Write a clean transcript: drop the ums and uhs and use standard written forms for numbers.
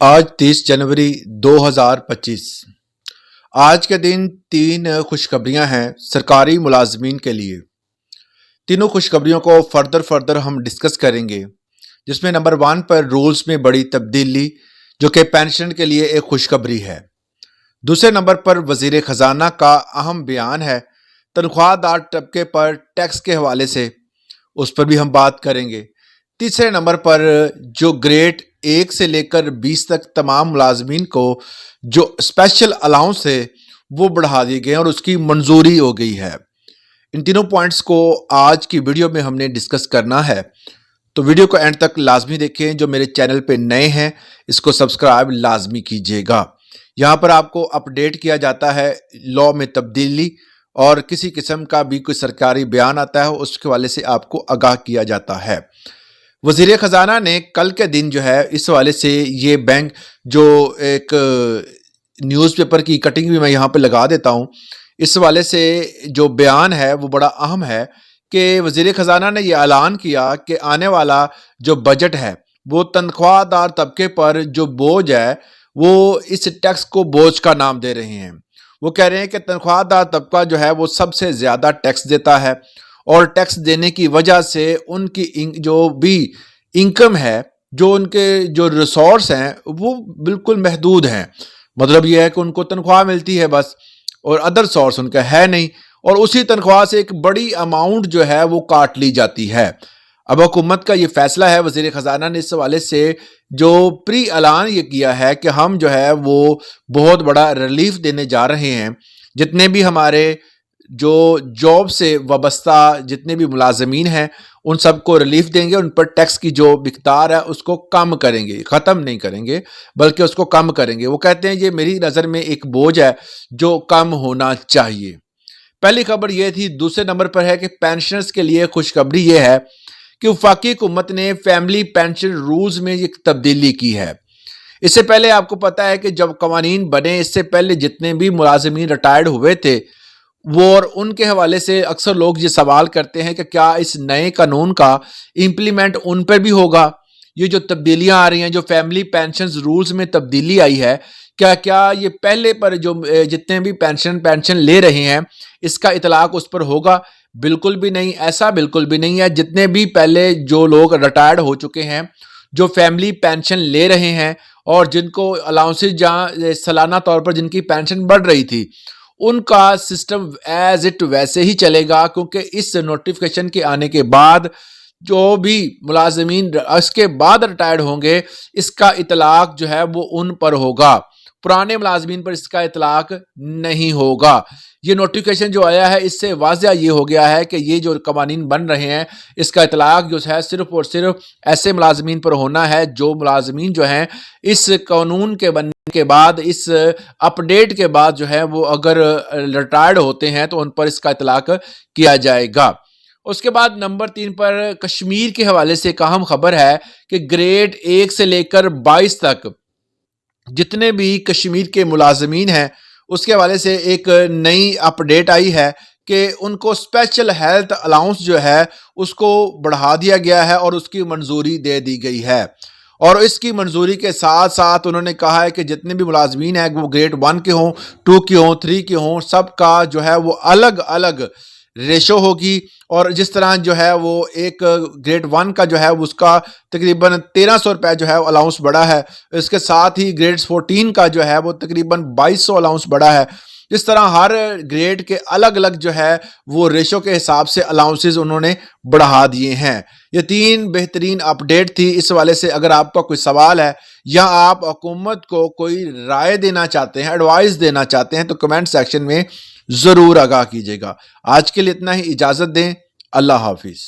آج 30 جنوری 2025۔ آج کے دن تین خوشخبریاں ہیں سرکاری ملازمین کے لیے۔ تینوں خوشخبریوں کو فردر ہم ڈسکس کریں گے، جس میں نمبر 1 پر رولز میں بڑی تبدیلی جو کہ پینشن کے لیے ایک خوشخبری ہے۔ دوسرے نمبر پر وزیر خزانہ کا اہم بیان ہے تنخواہ دار طبقے پر ٹیکس کے حوالے سے، اس پر بھی ہم بات کریں گے۔ تیسرے نمبر پر جو گریڈ 1 سے لے کر 20 تک تمام ملازمین کو جو اسپیشل الاؤنس ہے وہ بڑھا دیے گئے ہیں اور اس کی منظوری ہو گئی ہے۔ ان تینوں پوائنٹس کو آج کی ویڈیو میں ہم نے ڈسکس کرنا ہے، تو ویڈیو کو اینڈ تک لازمی دیکھیں۔ جو میرے چینل پہ نئے ہیں اس کو سبسکرائب لازمی کیجیے گا۔ یہاں پر آپ کو اپڈیٹ کیا جاتا ہے لاء میں تبدیلی، اور کسی قسم کا بھی کوئی سرکاری بیان آتا ہے اس کے حوالے سے آپ کو آگاہ کیا جاتا ہے۔ وزیر خزانہ نے کل کے دن جو ہے اس حوالے سے یہ بینک جو ایک نیوز پیپر کی کٹنگ بھی میں یہاں پہ لگا دیتا ہوں، اس حوالے سے جو بیان ہے وہ بڑا اہم ہے کہ وزیر خزانہ نے یہ اعلان کیا کہ آنے والا جو بجٹ ہے وہ تنخواہ دار طبقے پر جو بوجھ ہے وہ اس ٹیکس کو بوجھ کا نام دے رہے ہیں۔ وہ کہہ رہے ہیں کہ تنخواہ دار طبقہ جو ہے وہ سب سے زیادہ ٹیکس دیتا ہے، اور ٹیکس دینے کی وجہ سے ان کی جو بھی انکم ہے، جو ان کے جو ریسورس ہیں وہ بالکل محدود ہیں۔ مطلب یہ ہے کہ ان کو تنخواہ ملتی ہے بس، اور ادر سورس ان کا ہے نہیں، اور اسی تنخواہ سے ایک بڑی اماؤنٹ جو ہے وہ کاٹ لی جاتی ہے۔ اب حکومت کا یہ فیصلہ ہے، وزیر خزانہ نے اس حوالے سے جو پری اعلان یہ کیا ہے کہ ہم جو ہے وہ بہت بڑا ریلیف دینے جا رہے ہیں۔ جتنے بھی ہمارے جو جاب سے وابستہ جتنے بھی ملازمین ہیں ان سب کو ریلیف دیں گے، ان پر ٹیکس کی جو مقدار ہے اس کو کم کریں گے، ختم نہیں کریں گے بلکہ اس کو کم کریں گے۔ وہ کہتے ہیں یہ میری نظر میں ایک بوجھ ہے جو کم ہونا چاہیے۔ پہلی خبر یہ تھی۔ دوسرے نمبر پر ہے کہ پینشنرز کے لیے خوشخبری یہ ہے کہ وفاقی حکومت نے فیملی پینشن رولز میں ایک تبدیلی کی ہے۔ اس سے پہلے آپ کو پتا ہے کہ جب قوانین بنے اس سے پہلے جتنے بھی ملازمین ریٹائرڈ ہوئے تھے وہ، اور ان کے حوالے سے اکثر لوگ یہ سوال کرتے ہیں کہ کیا اس نئے قانون کا امپلیمنٹ ان پر بھی ہوگا؟ یہ جو تبدیلیاں آ رہی ہیں، جو فیملی پینشنز رولز میں تبدیلی آئی ہے، کیا یہ پہلے پر جو جتنے بھی پینشن لے رہے ہیں اس کا اطلاق اس پر ہوگا؟ بالکل بھی نہیں، ایسا بالکل بھی نہیں ہے۔ جتنے بھی پہلے جو لوگ ریٹائرڈ ہو چکے ہیں جو فیملی پینشن لے رہے ہیں اور جن کو الاؤنسز جہاں سالانہ طور پر جن کی پینشن بڑھ رہی تھی، ان کا سسٹم ایز اٹ ویسے ہی چلے گا، کیونکہ اس نوٹیفیکیشن کے آنے کے بعد جو بھی ملازمین اس کے بعد ریٹائرڈ ہوں گے اس کا اطلاق جو ہے وہ ان پر ہوگا، پرانے ملازمین پر اس کا اطلاق نہیں ہوگا۔ یہ نوٹیفیکیشن جو آیا ہے اس سے واضح یہ ہو گیا ہے کہ یہ جو قوانین بن رہے ہیں اس کا اطلاق جو ہے صرف اور صرف ایسے ملازمین پر ہونا ہے جو ملازمین جو ہیں اس قانون کے بننے کے بعد، اس اپڈیٹ کے بعد جو ہے وہ اگر ریٹائرڈ ہوتے ہیں تو ان پر اس کا اطلاق کیا جائے گا۔ اس کے بعد نمبر 3 پر کشمیر کے حوالے سے ایک اہم خبر ہے کہ گریڈ 1 سے لے کر 22 تک جتنے بھی کشمیر کے ملازمین ہیں اس کے حوالے سے ایک نئی اپڈیٹ آئی ہے کہ ان کو اسپیشل ہیلتھ الاؤنس جو ہے اس کو بڑھا دیا گیا ہے اور اس کی منظوری دے دی گئی ہے۔ اور اس کی منظوری کے ساتھ ساتھ انہوں نے کہا ہے کہ جتنے بھی ملازمین ہیں وہ گریڈ 1 کے ہوں، 2 کے ہوں، 3 کے ہوں، سب کا جو ہے وہ الگ الگ ریشو ہوگی، اور جس طرح جو ہے وہ ایک گریڈ 1 کا جو ہے اس کا تقریباً 1300 روپے جو ہے الاؤنس بڑا ہے، اس کے ساتھ ہی گریڈ 14 کا جو ہے وہ تقریباً 2200 الاؤنس بڑا ہے۔ اس طرح ہر گریڈ کے الگ الگ جو ہے وہ ریشو کے حساب سے الاؤنسز انہوں نے بڑھا دیے ہیں۔ یہ 3 بہترین اپڈیٹ تھی۔ اس حوالے سے اگر آپ کا کوئی سوال ہے یا آپ حکومت کو کوئی رائے دینا چاہتے ہیں، ایڈوائز دینا چاہتے ہیں، تو کمنٹ سیکشن میں ضرور آگاہ کیجیے گا۔ آج کے لیے اتنا ہی، اجازت دیں۔ اللہ حافظ۔